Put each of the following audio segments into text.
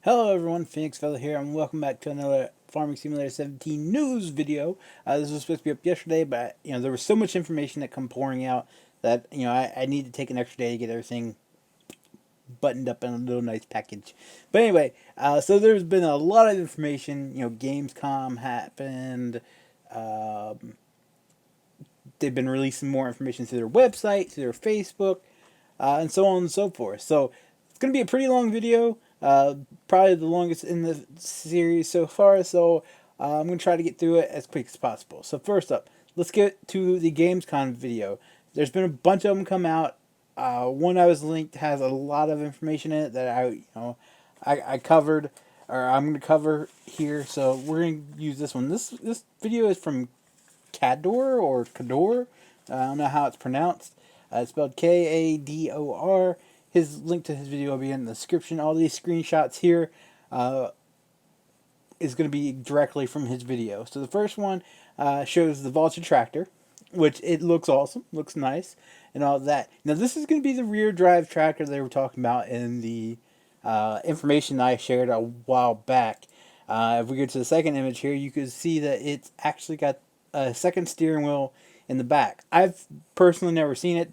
Hello everyone, Phoenix Fella here, and welcome back to another Farming Simulator 17 news video. This was supposed to be up yesterday, but there was so much information that come pouring out that I need to take an extra day to get everything buttoned up in a little nice package. But anyway, so there's been a lot of information. Gamescom happened. Um, they've been releasing more information to their website, to their Facebook, and so on and so forth. So it's going to be a pretty long video, probably the longest in the series so far. So I'm going to try to get through it as quick as possible. So first up, let's get to the Gamescom video. There's been a bunch of them come out. One I was linked has a lot of information in it that I covered, or I'm going to cover here. So we're going to use this one. This video is from Cador or Cador. I don't know how it's pronounced. It's spelled Kador. His link to his video will be in the description. All these screenshots here is going to be directly from his video. So the first one shows the Vulture tractor, which it looks awesome, looks nice, and all that. Now this is going to be the rear drive tractor they were talking about in the information I shared a while back. If we go to the second image here, you can see that it's actually got a second steering wheel in the back. I've personally never seen it.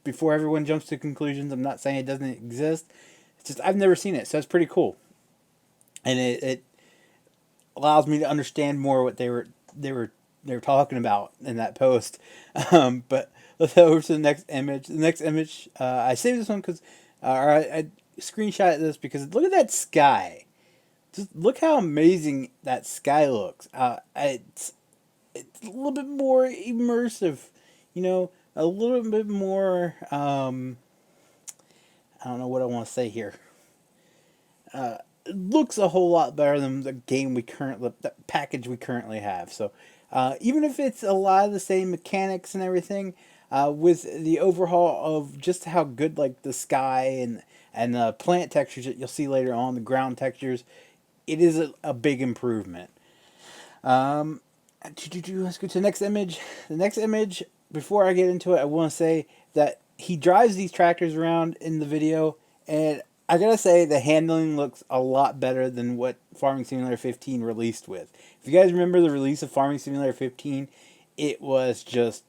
Before everyone jumps to conclusions, I'm not saying it doesn't exist. It's just I've never seen it, so it's pretty cool, and it allows me to understand more what they were talking about in that post. But let's head over to the next image. The next image, I saved this one because, I screenshot this because look at that sky. Just look how amazing that sky looks. It's a little bit more immersive, a little bit more. I don't know what I want to say here. It looks a whole lot better than the package we currently have. So, even if it's a lot of the same mechanics and everything, with the overhaul of just how good like the sky and the plant textures that you'll see later on, the ground textures, it is a big improvement. Let's go to the next image. The next image, before I get into it, I want to say that he drives these tractors around in the video, and I gotta say the handling looks a lot better than what Farming Simulator 15 released with. If you guys remember the release of Farming Simulator 15, it was just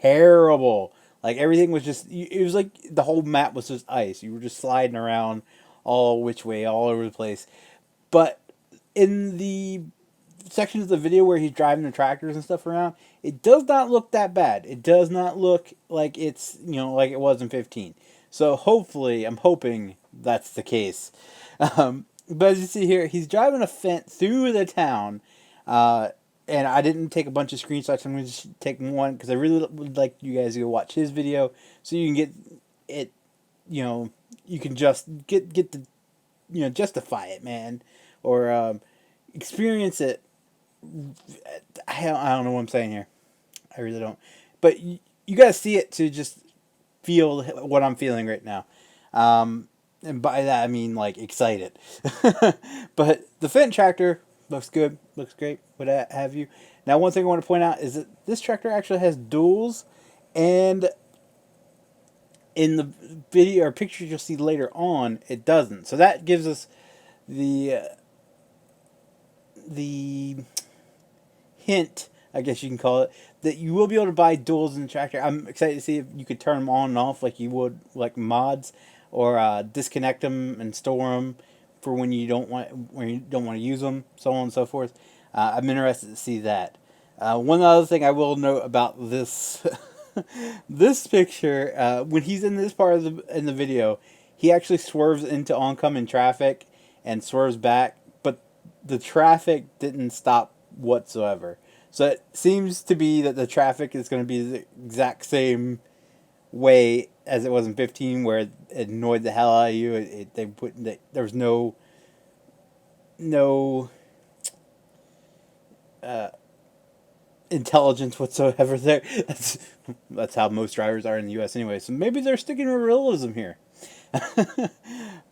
terrible. Like everything was just, it was like the whole map was just ice. You were just sliding around all which way, all over the place. But in the sections of the video where he's driving the tractors and stuff around, it does not look that bad. It does not look like it's, like it was in 15. So hopefully, I'm hoping that's the case. But as you see here, he's driving a Fent through the town. And I didn't take a bunch of screenshots. I'm going to just take one because I really would like you guys to go watch his video so you can get it, you can just get the, justify it, man. Or experience it. I don't know what I'm saying here. I really don't. But you guys see it to just feel what I'm feeling right now. And by that I mean like excited. But the Fenton tractor looks good, looks great, what have you. Now one thing I want to point out is that this tractor actually has duals, and in the video or pictures you'll see later on, it doesn't. So that gives us the hint, I guess you can call it, that you will be able to buy duals in the tractor. I'm excited to see if you could turn them on and off like you would like mods, or disconnect them and store them for when you don't want to use them, so on and so forth. I'm interested to see that. One other thing I will note about this this picture, when he's in this part of the video, he actually swerves into oncoming traffic and swerves back, but the traffic didn't stop whatsoever. So it seems to be that the traffic is going to be the exact same way as it was in 15, where it annoyed the hell out of you. There was no intelligence whatsoever there. That's how most drivers are in the U.S. anyway. So maybe they're sticking with realism here.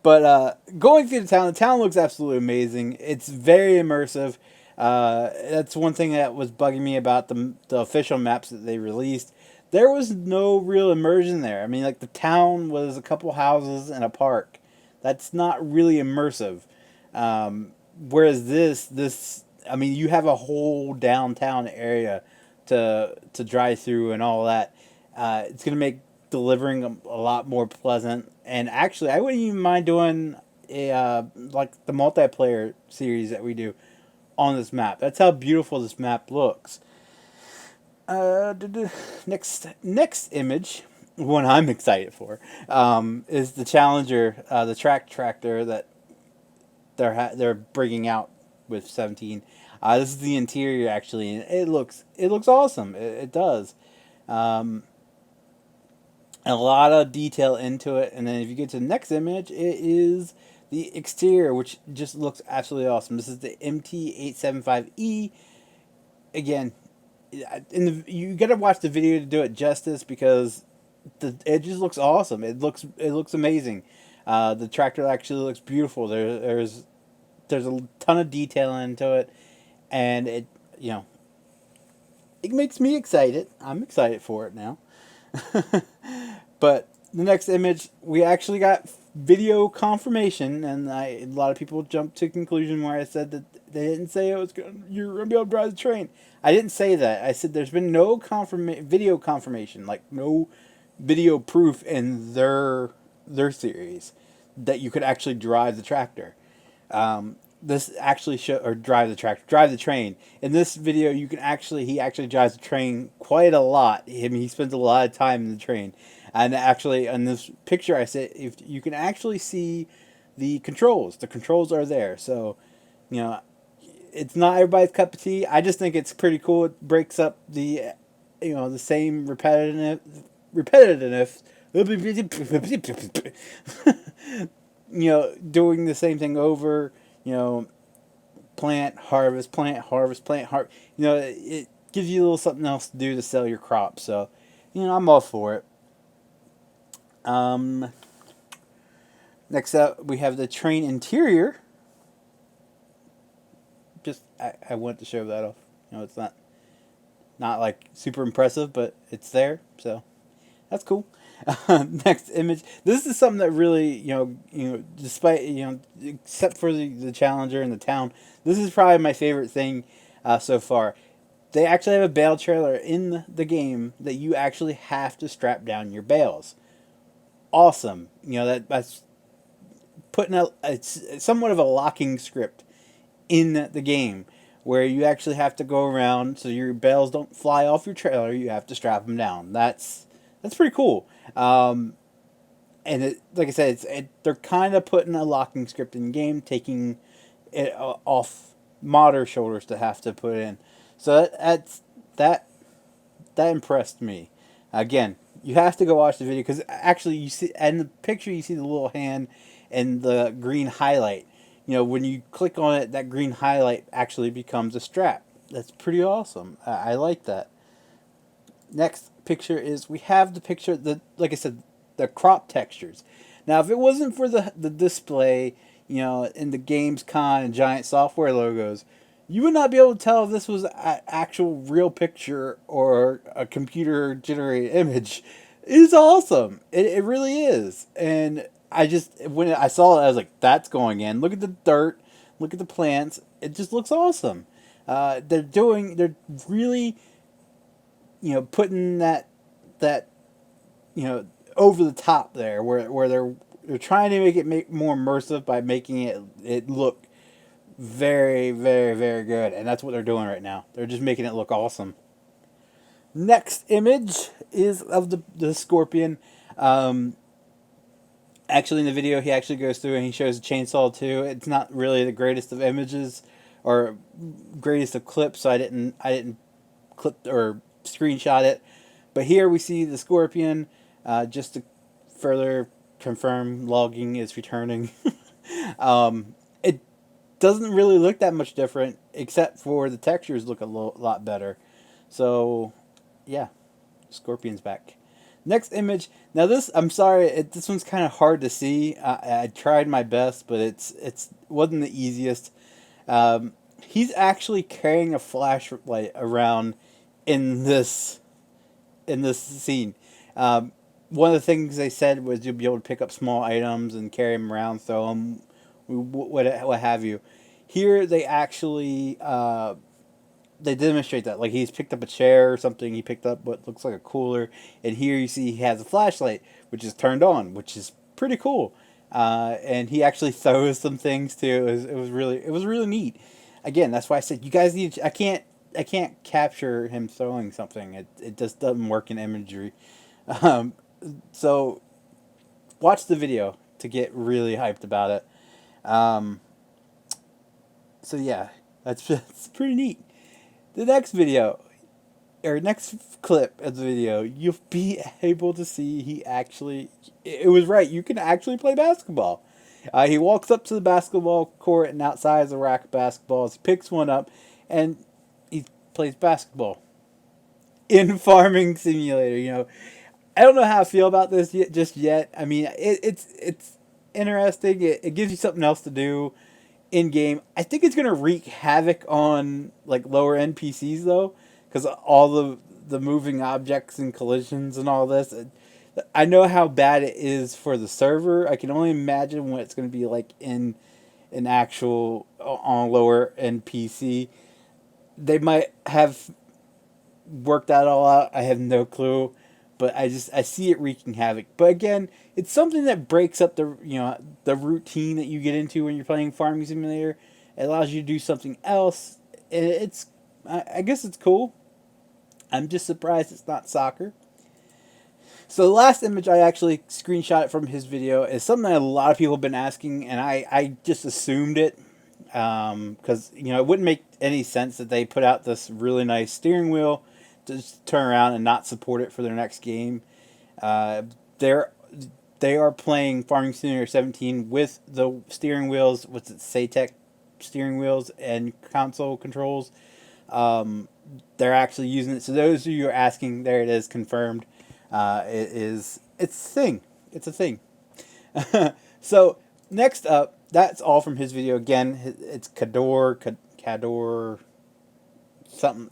But going through the town looks absolutely amazing. It's very immersive. That's one thing that was bugging me about the official maps that they released. There was no real immersion there. I mean, like the town was a couple houses and a park. That's not really immersive. Whereas this, I mean, you have a whole downtown area to drive through and all that. It's gonna make delivering a lot more pleasant. And actually, I wouldn't even mind doing a like the multiplayer series that we do on this map. That's how beautiful this map looks. Next image, one I'm excited for, is the Challenger, the track tractor that they're bringing out with 17. This is the interior actually, and it looks awesome. It does. Um, a lot of detail into it, and then if you get to the next image, it is the exterior, which just looks absolutely awesome. This is the MT875E. Again, you got to watch the video to do it justice because it just looks awesome. It looks amazing. The tractor actually looks beautiful. There's a ton of detail into it, and it makes me excited. I'm excited for it now. But the next image, we actually got video confirmation, and a lot of people jumped to conclusion where I said that they didn't say you're gonna be able to drive the train. I didn't say that. I said there's been no video confirmation, like no video proof in their series that you could actually drive the tractor. This actually drive the train. In this video, he actually drives the train quite a lot. I mean, he spends a lot of time in the train, and actually, in this picture, I said if you can actually see the controls. The controls are there, so you know it's not everybody's cup of tea. I just think it's pretty cool. It breaks up the same repetitiveness. Doing the same thing over, plant, harvest, plant, harvest, plant, harvest. It gives you a little something else to do to sell your crops. So, I'm all for it. Next up, we have the train interior. I want to show that off. It's not like super impressive, but it's there. So, that's cool. Next image. This is something that really, despite, except for the Challenger and the town, this is probably my favorite thing so far. They actually have a bale trailer in the game that you actually have to strap down your bales. Awesome. That's putting it's somewhat of a locking script in the game where you actually have to go around so your bales don't fly off your trailer. You have to strap them down. That's pretty cool. And like I said, they're kind of putting a locking script in the game, taking it off modder shoulders to have to put in. So that impressed me. Again, you have to go watch the video because actually you see in the picture you see the little hand and the green highlight. When you click on it, that green highlight actually becomes a strap. That's pretty awesome. I like that. Next picture is we have the picture like I said, the crop textures. Now, if it wasn't for the display, in the Gamescom and Giant Software logos, you would not be able to tell if this was an actual real picture or a computer generated image. It is awesome. It really is. And when I saw it, I was like, that's going in. Look at the dirt. Look at the plants. It just looks awesome. They're really, putting that over the top there, where they're trying to make it more immersive by making it look very, very, very good, and that's what they're doing right now. They're just making it look awesome. Next image is of the Scorpion. Actually, in the video, he actually goes through and he shows the chainsaw too. It's not really the greatest of images or greatest of clips, so I didn't clip or screenshot it. But here we see the Scorpion, just to further confirm logging is returning. It doesn't really look that much different, except for the textures look a lot better. So, yeah, Scorpion's back. Next image. Now this, I'm sorry, this one's kind of hard to see. I tried my best, but it wasn't the easiest. He's actually carrying a flashlight around in this scene. One of the things they said was you'll be able to pick up small items and carry them around, throw them, what have you. Here they actually they demonstrate that, like, he's picked up a chair or something. He picked up what looks like a cooler, and here you see he has a flashlight which is turned on, which is pretty cool. And he actually throws some things too. It was really neat. Again, that's why I said you guys need. I can't capture him throwing something. It just doesn't work in imagery. Um, so watch the video to get really hyped about it. Um, so yeah, that's pretty neat. The next video, or next clip of the video, you'll be able to see he actually. It was right. You can actually play basketball. He walks up to the basketball court and outside is a rack of basketballs. He picks one up, and he plays basketball in Farming Simulator. You know, I don't know how I feel about this just yet. I mean, it's interesting. It gives you something else to do in game. I think it's gonna wreak havoc on like lower end PCs though, because all the moving objects and collisions and all this. I know how bad it is for the server. I can only imagine what it's gonna be like in an actual on lower end PC. They might have worked that all out. I have no clue, but I see it wreaking havoc. But again, it's something that breaks up the routine that you get into when you're playing Farming Simulator. It allows you to do something else, and I guess it's cool. I'm just surprised it's not soccer. So the last image I actually screenshot from his video is something that a lot of people have been asking, and I just assumed it because it wouldn't make any sense that they put out this really nice steering wheel to just turn around and not support it for their next game. They're they are playing Farming Simulator 17 with the steering wheels, what's it, Satec steering wheels and console controls. They're actually using it. So those of you who are asking, there it is, confirmed. It's a thing. It's a thing. So next up, that's all from his video. Again, it's Cador, something,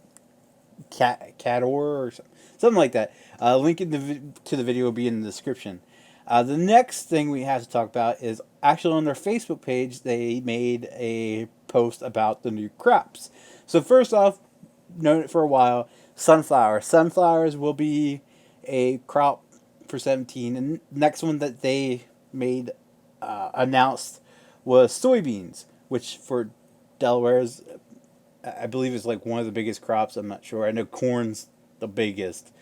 Cador or something like that. Link to the video will be in the description. The next thing we have to talk about is actually on their Facebook page. They made a post about the new crops. So first off, known it for a while, sunflower. Sunflowers will be a crop for 17. And next one that they made announced was soybeans, which for Delaware is, I believe, is like one of the biggest crops. I'm not sure. I know corn's the biggest,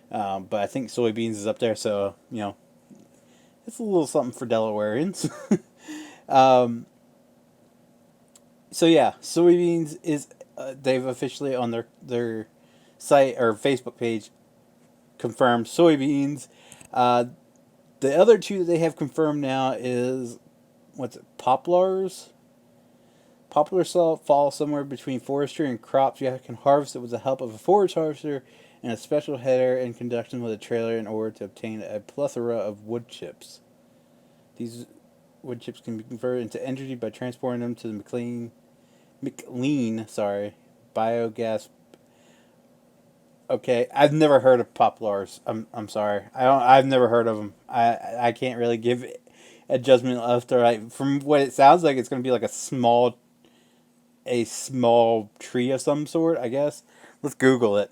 but I think soybeans is up there. So it's a little something for Delawareans. So yeah, soybeans is they've officially on their site or Facebook page confirmed soybeans. The other two that they have confirmed now is what's it, poplars. Poplars fall somewhere between forestry and crops. You can harvest it with the help of a forage harvester and a special header in conjunction with a trailer in order to obtain a plethora of wood chips. These wood chips can be converted into energy by transporting them to the McLean, biogas. Okay, I've never heard of poplars. I'm sorry. I've never heard of them. I can't really give a judgment after from what it sounds like. It's going to be like a small tree of some sort, I guess. Let's Google it.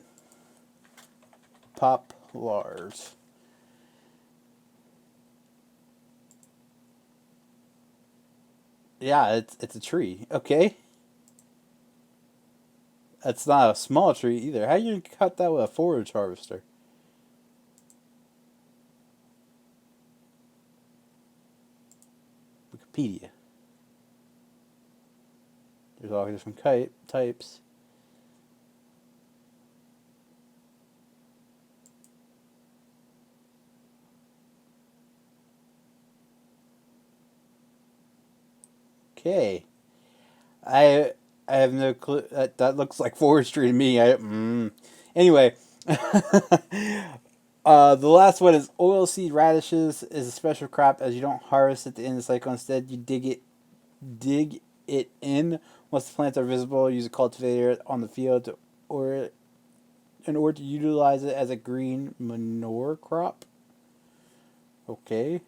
Poplars. Yeah, it's a tree. Okay. That's not a small tree either. How you cut that with a forage harvester? Wikipedia. There's all different types. Okay. I have no clue. That looks like forestry to me. Anyway, the last one is oilseed radishes is a special crop as you don't harvest at the end of the cycle. Instead, you dig it in once the plants are visible. Use a cultivator on the field or in order to utilize it as a green manure crop. Okay.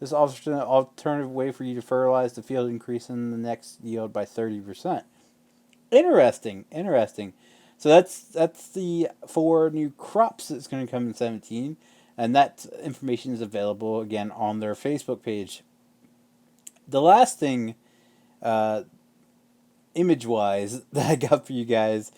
This offers an alternative way for you to fertilize the field, increasing the next yield by 30%. Interesting, interesting. So that's the 4 new crops that's going to come in 17, and that information is available again on their Facebook page. The last thing, image-wise, that I got for you guys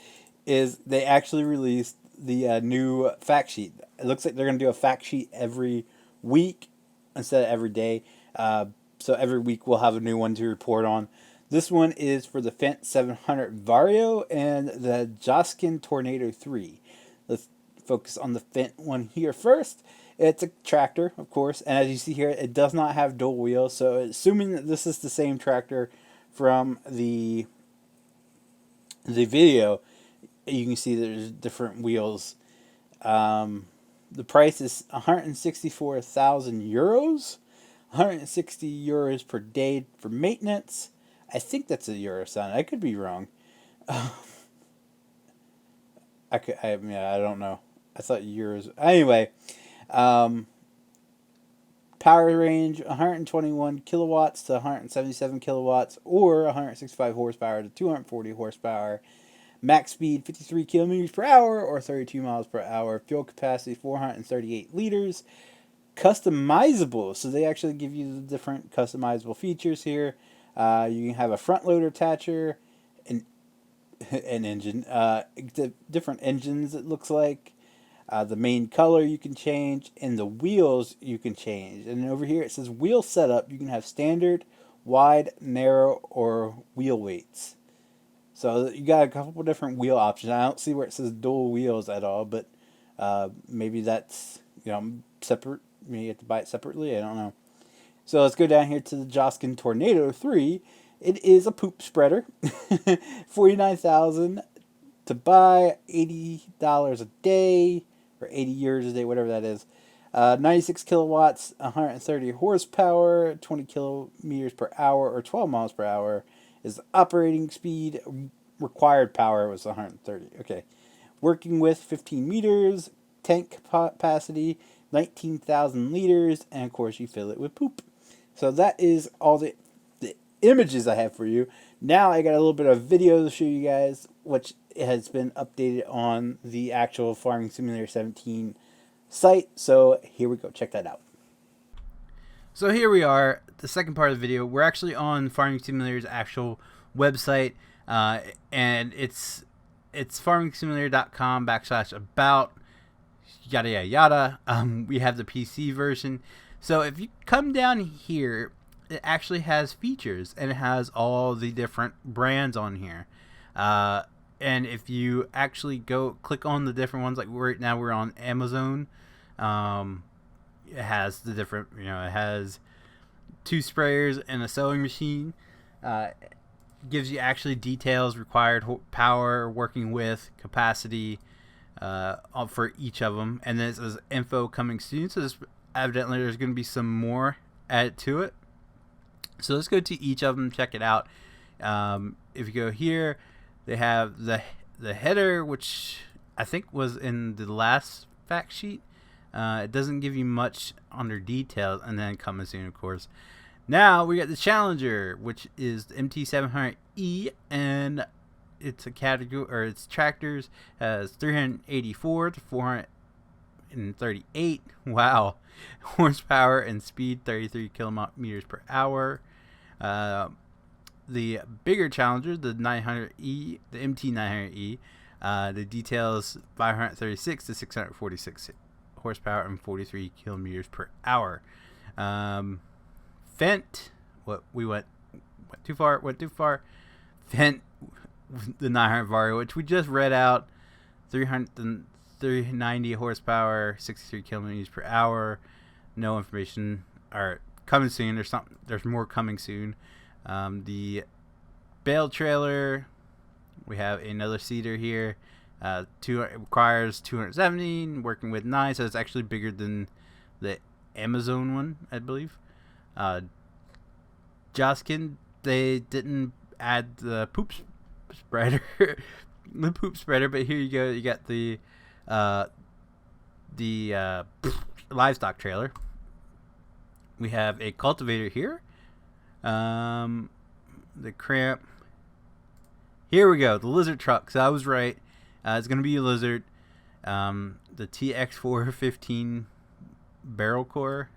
is they actually released the new fact sheet. It looks like they're going to do a fact sheet every week instead of every day. So every week we'll have a new one to report on. This one is for the FS17 Vario and the Joskin Tornado 3. Let's focus on the Fent one here first. It's a tractor, of course, and as you see here, it does not have dual wheels. So assuming that this is the same tractor from the video, you can see there's different wheels. The price is 164,000 euros, 160 euros per day for maintenance. I think that's a euro sign. I could be wrong. I don't know. I thought euros. Anyway, power range 121 kilowatts to 177 kilowatts, or 165 horsepower to 240 horsepower. Max speed 53 kilometers per hour or 32 miles per hour. Fuel capacity 438 liters. Customizable, so they actually give you the different customizable features here. You can have a front loader attacher, an engine, different engines it looks like. The main color you can change, and the wheels you can change. And over here it says wheel setup. You can have standard, wide, narrow, or wheel weights. So you got a couple different wheel options. I don't see where it says dual wheels at all, but maybe that's separate. Maybe you have to buy it separately. I don't know. So let's go down here to the Joskin Tornado 3. It is a poop spreader. 49,000 to buy, $80 a day, or 80 euros a day, whatever that is. 96 kilowatts, 130 horsepower, 20 kilometers per hour, or 12 miles per hour is the operating speed. Required power was 130. Okay. Working with 15 meters, tank capacity, 19,000 liters, and of course you fill it with poop. So that is all the images I have for you. Now I got a little bit of video to show you guys, which has been updated on the actual Farming Simulator 17 site. So here we go. Check that out. So here we are, the second part of the video. We're actually on Farming Simulator's actual website, and it's farmingsimulator.com/about yada yada yada. We have the PC version. So if you come down here, it actually has features, and it has all the different brands on here. And if you actually go click on the different ones, like right now we're on Amazon, it has the different, it has 2 sprayers and a sewing machine. Gives you actually details, required power, working with, capacity, for each of them. And then it says info coming soon. So evidently there's going to be some more added to it. So let's go to each of them, check it out. If you go here, they have the header, which I think was in the last fact sheet. It doesn't give you much on their details, and then coming soon, of course. Now we got the Challenger, which is the MT700E, and it's a category, or its tractors has 384 to 438. Wow, horsepower and speed 33 kilometers per hour. The bigger Challenger, the 900E, the MT900E, the details 536 to 646 horsepower and 43 kilometers per hour. Fent, went too far. Fent, the 900 Vario, which we just read out, 390 horsepower, 63 kilometers per hour. No information, or coming soon. There's more coming soon. The bale trailer, we have another seater here. It requires 270, working with 9, so it's actually bigger than the Amazon one, I believe. Joskin, they didn't add the poop spreader, but here you go. You got the livestock trailer, We have a cultivator here. The cramp. Here we go. The lizard truck. So I was right. It's going to be a lizard. The TX415 barrel core.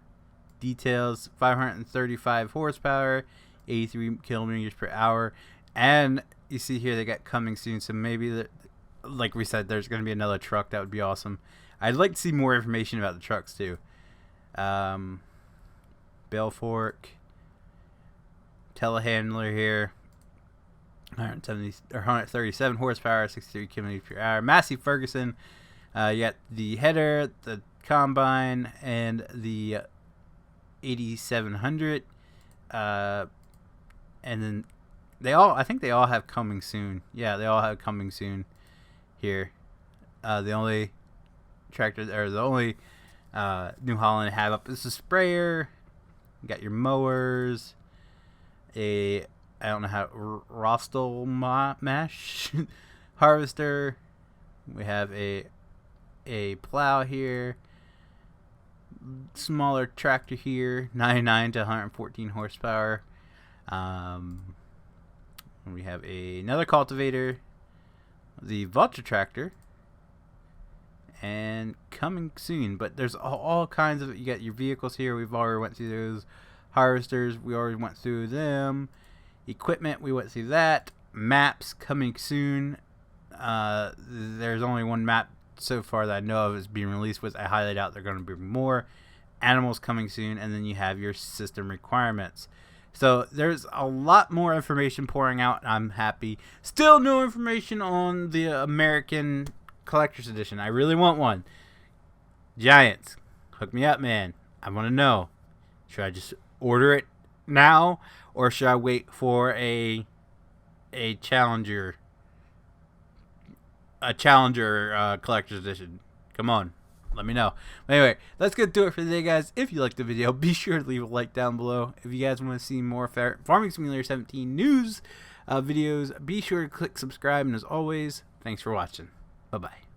Details 535 horsepower, 83 kilometers per hour. And you see here they got coming soon. So maybe, like we said, there's going to be another truck. That would be awesome. I'd like to see more information about the trucks too. Bell fork. Telehandler here. 137 horsepower, 63 kilometers per hour. Massey Ferguson. You got the header, the combine, and the 8700. And then I think they all have coming soon. Yeah, they all have coming soon here. The only tractor, or the only New Holland have up is the sprayer. You got your mowers. I don't know how, Rostel mash harvester. We have a plow here. Smaller tractor here, 99 to 114 horsepower. We have another cultivator, the Vulture tractor, and coming soon. But there's all kinds of, you got your vehicles here. We've already went through those. Harvesters, we already went through them. Equipment, we went through that. Maps coming soon. There's only one map so far that I know of is being released, which I highly doubt they're going to be more. Animals coming soon, and then you have your system requirements. So there's a lot more information pouring out, and I'm happy. Still no information on the American Collector's Edition. I really want one. Giants, hook me up, man. I want to know. Should I just order it now, or should I wait for a Challenger Collector's Edition? Come on, let me know. Anyway, let's get to it for today, guys. If you liked the video, be sure to leave a like down below. If you guys want to see more Farming Simulator 17 news videos, be sure to click subscribe. And as always, thanks for watching. Bye bye.